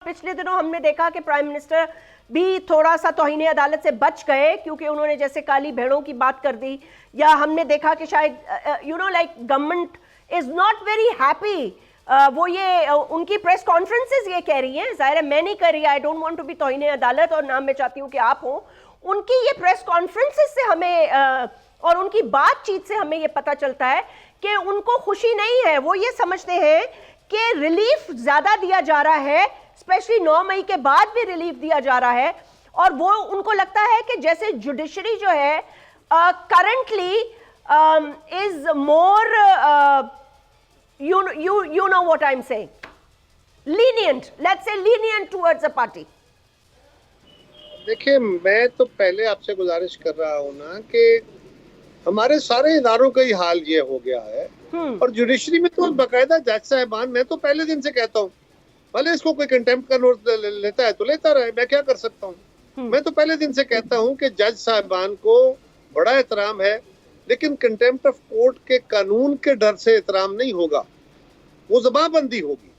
पिछले दिनों हमने देखा कि प्राइम मिनिस्टर भी थोड़ा सा तौहीन अदालत से बच गए क्योंकि उन्होंने जैसे काली भेड़ों की बात कर दी, या हमने देखा कि शायद like government is not very happy. वो ये उनकी प्रेस कॉन्फ्रेंसेस ये कह रही हैं, जाहिर है मैं नहीं कर रही, I don't want to be तौहीन अदालत और ना मैं चाहती हूँ कि आप हो। उनकी ये प्रेस कॉन्फ्रेंसेस से हमें और उनकी बातचीत से हमें ये पता चलता है कि उनको खुशी नहीं है। वो ये समझते हैं कि रिलीफ ज्यादा दिया जा रहा है, स्पेशली 9 मई के बाद भी रिलीफ दिया जा रहा है, और वो उनको लगता है कि जैसे जुडिशरी जो है currently is more you know what I'm saying, lenient, let's say lenient towards a party. देखिए, मैं तो पहले आपसे गुजारिश कर रहा हूँ ना कि हमारे सारे इदारों का ही हाल ये हो गया है, और जुडिशरी में तो बाकायदा जज साहबान, मैं तो पहले दिन से कहता हूँ, भले इसको कोई कंटेम्प्ट का नोट लेता है तो लेता रहे, मैं क्या कर सकता हूँ। मैं तो पहले दिन से कहता हूँ कि जज साहबान को बड़ा एहतराम है, लेकिन कंटेम्प्ट ऑफ कोर्ट के कानून के डर से एहतराम नहीं होगा, वो जबाबंदी होगी।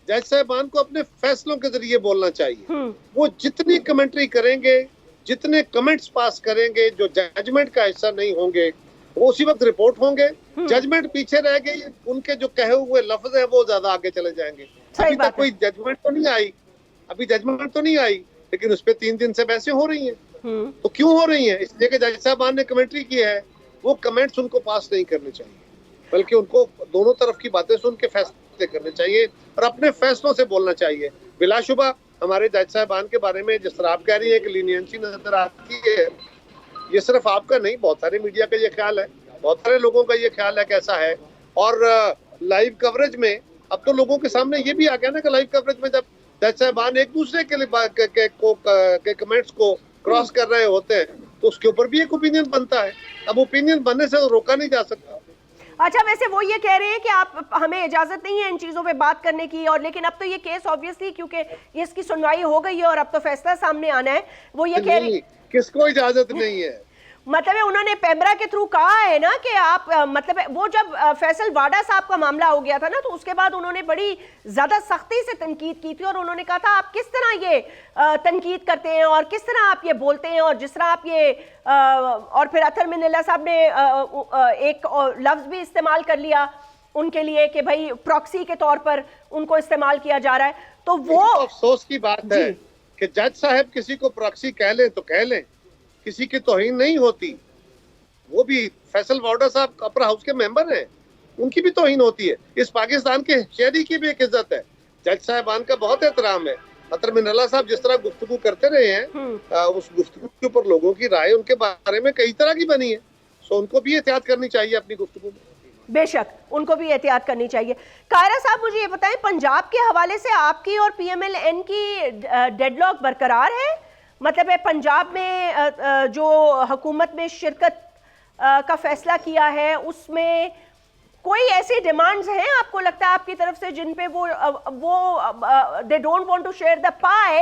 जज साहबान को अपने फैसलों के जरिए बोलना चाहिए। वो जितनी कमेंट्री करेंगे, जितने कमेंट्स पास करेंगे, जो जजमेंट का हिस्सा नहीं होंगे वो उसी वक्त रिपोर्ट होंगे। जजमेंट पीछे रह गई, उनके जो कहे हुए लफ्ज है वो ज्यादा आगे चले जाएंगे। अभी तक कोई जजमेंट तो नहीं आई, लेकिन उस पर 3 दिन से बहसें हो रही हैं। तो क्यों हो रही हैं? इसलिए कि जज साहबान ने कमेंट्री की है, वो कमेंट्स उनको पास नहीं करने चाहिए, बल्कि उनको दोनों तरफ की बातें सुन के फैसले करने चाहिए और अपने फैसलों से बोलना चाहिए। बिलाशुबा हमारे जज साहबान के बारे में जिस तरह आप कह रही है कि लीनियंसी नजर आती है, ये सिर्फ आपका नहीं, बहुत सारे मीडिया का ये ख्याल है, बहुत सारे लोगों का ये ख्याल है कैसा है। और लाइव कवरेज में अब तो लोगों के सामने ये भी आ गया ना कि लाइव कवरेज में जब जज साहबान एक दूसरे के कमेंट्स को क्रॉस कर रहे होते हैं तो उसके ऊपर भी एक ओपिनियन बनता है। अब ओपिनियन बनने से तो रोका नहीं जा सकता। अच्छा, वैसे वो ये कह रहे हैं कि आप हमें इजाजत नहीं है इन चीजों पे बात करने की, और लेकिन अब तो ये केस ऑब्वियसली क्योंकि इसकी सुनवाई हो गई है और अब तो फैसला सामने आना है, वो ये कह रही किसको इजाजत नहीं है। मतलब उन्होंने पेमरा के थ्रू कहा है ना कि आप मतलब वो जब फैसल वाडा साहब का मामला हो गया था ना, तो उसके बाद उन्होंने बड़ी ज्यादा सख्ती से तनकीद की थी और उन्होंने कहा था आप किस तरह ये तनकीद करते हैं और किस तरह आप ये बोलते हैं, और जिस तरह आप ये और फिर अतर मिनल्ला साहब ने एक लफ्ज भी इस्तेमाल कर लिया उनके लिए कि भाई प्रॉक्सी के तौर पर उनको इस्तेमाल किया जा रहा है। तो वो अफसोस की बात है कि जज साहब किसी को प्रॉक्सी कह लें तो कह लें, किसी की तौहीन नहीं होती। वो भी फैसल वाडा साहब अपर हाउस के मेंबर हैं, उनकी भी तौहीन होती है। इस पाकिस्तान के शहरी की भी एक इज्जत है। जज साहबान का बहुत एहतराम है। अतर मिनल्ला साहब जिस तरह गुफ्तगू करते रहे हैं, उस गुफ्तगू के ऊपर लोगों की राय उनके बारे में कई तरह की बनी है, सो उनको भी एहतियात करनी चाहिए अपनी गुफ्तगू में। बेशक उनको भी एहतियात करनी चाहिए। कायरा साहब, मुझे ये बताएं, पंजाब के हवाले से आपकी और PMLN की डेडलॉक बरकरार है? मतलब है पंजाब में जो हुकूमत में शिरकत का फैसला किया है उसमें कोई ऐसी डिमांड्स हैं आपको लगता है आपकी तरफ से जिन पे वो they don't want to share the pie,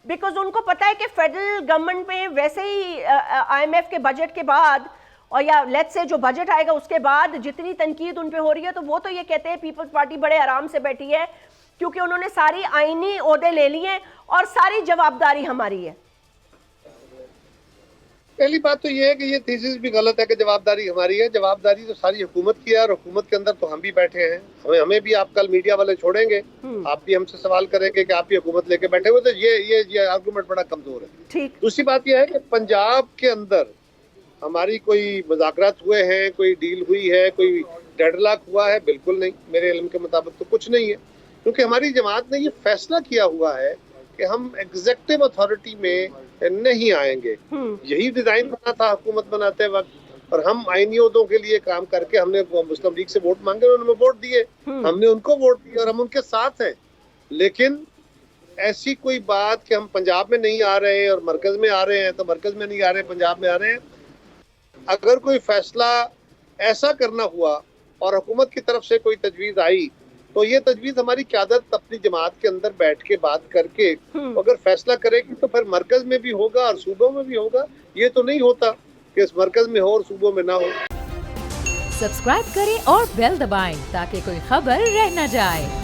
because उनको पता है कि फेडरल गवर्नमेंट में वैसे ही IMF के बजट के बाद और या लेट्स से जो बजट आएगा उसके बाद जितनी तनकीद उन पे हो रही है, तो वो तो ये कहते हैं पीपल्स पार्टी बड़े आराम से बैठी है क्योंकि उन्होंने सारी आईनी ओहदे ले लिए और सारी जवाबदारी हमारी है। पहली बात तो ये है कि ये थीसिस भी गलत है कि जवाबदारी हमारी है। जवाबदारी तो सारी हुकूमत की है और हुकूमत के अंदर तो हम भी बैठे हैं। हमें भी आप कल मीडिया वाले छोड़ेंगे, आप भी हमसे सवाल करेंगे कि आप भी हुकूमत लेके बैठे हुए, तो ये आर्गुमेंट बड़ा कमजोर है। ठीक। दूसरी बात यह है कि पंजाब के अंदर हमारी कोई मुज़ाकरात हुए हैं, कोई डील हुई है, कोई डेडलॉक हुआ है? बिल्कुल नहीं, मेरे इल्म के मुताबिक तो कुछ नहीं है, क्योंकि हमारी जमात ने ये फैसला किया हुआ है कि हम एग्जीक्यूटिव अथॉरिटी में नहीं आएंगे। यही डिजाइन बना था हुकूमत बनाते वक्त, और हम आईनी ओहदों के लिए काम करके हमने मुस्लिम लीग से वोट मांगे, उन्होंने वोट दिए, हमने उनको वोट दिए और हम उनके साथ हैं। लेकिन ऐसी कोई बात कि हम पंजाब में नहीं आ रहे हैं और मरकज में आ रहे हैं, तो मरकज में नहीं आ रहे, पंजाब में आ रहे हैं। अगर कोई फैसला ऐसा करना हुआ और हुकूमत की तरफ से कोई तजवीज आई, तो ये तजवीज हमारी क़यादत अपनी जमात के अंदर बैठ के बात करके अगर फैसला करेगी तो फिर मरकज में भी होगा और सूबों में भी होगा। ये तो नहीं होता कि इस मरकज में हो और सूबों में ना हो। सब्सक्राइब करें और बेल दबाएं ताकि कोई खबर रह न जाए।